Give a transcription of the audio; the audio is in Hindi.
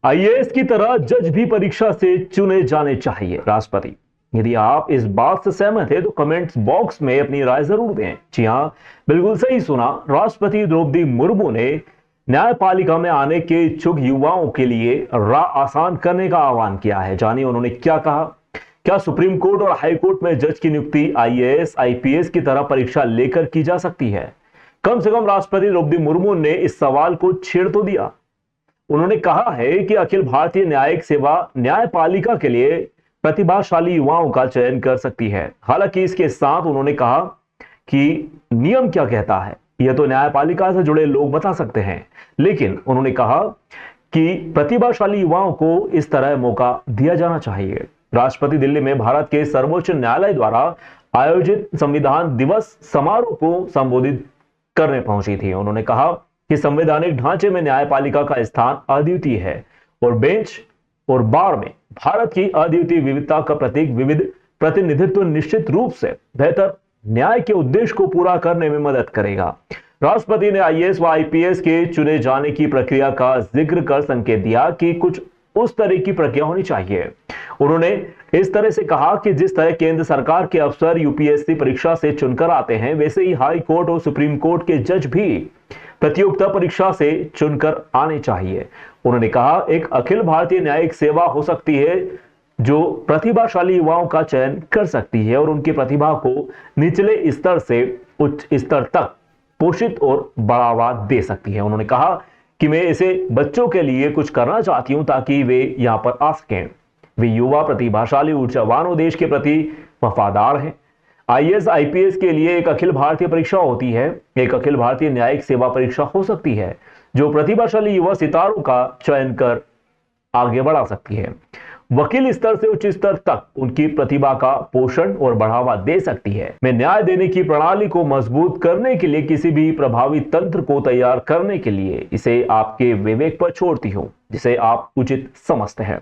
आईएएस की तरह जज भी परीक्षा से चुने जाने चाहिए, राष्ट्रपति। यदि आप इस बात से सहमत हैं तो कमेंट्स बॉक्स में अपनी राय जरूर दें। जी हां, बिल्कुल सही सुना। राष्ट्रपति द्रौपदी मुर्मू ने न्यायपालिका में आने के इच्छुक युवाओं के लिए राह आसान करने का आह्वान किया है। जानिए उन्होंने क्या कहा। क्या सुप्रीम कोर्ट और हाई कोर्ट में जज की नियुक्ति आईएएस आईपीएस की तरह परीक्षा लेकर की जा सकती है? कम से कम राष्ट्रपति द्रौपदी मुर्मू ने इस सवाल को छेड़ तो दिया। उन्होंने कहा है कि अखिल भारतीय न्यायिक सेवा न्यायपालिका के लिए प्रतिभाशाली युवाओं का चयन कर सकती है। हालांकि इसके साथ उन्होंने कहा कि नियम क्या कहता है यह तो न्यायपालिका से जुड़े लोग बता सकते हैं, लेकिन उन्होंने कहा कि प्रतिभाशाली युवाओं को इस तरह मौका दिया जाना चाहिए। राष्ट्रपति दिल्ली में भारत के सर्वोच्च न्यायालय द्वारा आयोजित संविधान दिवस समारोह को संबोधित करने पहुंची थी। उन्होंने कहा कि संवैधानिक ढांचे में न्यायपालिका का स्थान अद्वितीय है और बेंच और बार में भारत की अद्वितीय विविधता का प्रतीक विविध प्रतिनिधित्व निश्चित रूप से बेहतर न्याय के उद्देश्य को पूरा करने में मदद करेगा। राष्ट्रपति ने आईएएस व आईपीएस के चुने जाने की प्रक्रिया का जिक्र कर संकेत दिया कि कुछ उस तरह की प्रक्रिया होनी चाहिए। उन्होंने इस तरह से कहा कि जिस तरह केंद्र सरकार के अफसर यूपीएससी परीक्षा से चुनकर आते हैं, वैसे ही हाई कोर्ट और सुप्रीम कोर्ट के जज भी प्रतियोगिता परीक्षा से चुनकर आने चाहिए। उन्होंने कहा एक अखिल भारतीय न्यायिक सेवा हो सकती है जो प्रतिभाशाली युवाओं का चयन कर सकती है और उनकी प्रतिभा को निचले स्तर से उच्च स्तर तक पोषित और बढ़ावा दे सकती है। उन्होंने कहा कि मैं ऐसे बच्चों के लिए कुछ करना चाहती हूं ताकि वे यहां पर आ सकें। वे युवा प्रतिभाशाली ऊर्जावान और देश के प्रति वफादार हैं। आईएएस आईपीएस के लिए एक अखिल भारतीय परीक्षा होती है। एक अखिल भारतीय न्यायिक सेवा परीक्षा हो सकती है जो प्रतिभाशाली युवा सितारों का चयन कर आगे बढ़ा सकती है। वकील स्तर से उच्च स्तर तक उनकी प्रतिभा का पोषण और बढ़ावा दे सकती है। मैं न्याय देने की प्रणाली को मजबूत करने के लिए किसी भी प्रभावी तंत्र को तैयार करने के लिए इसे आपके विवेक पर छोड़ती हूं, जिसे आप उचित समझते हैं।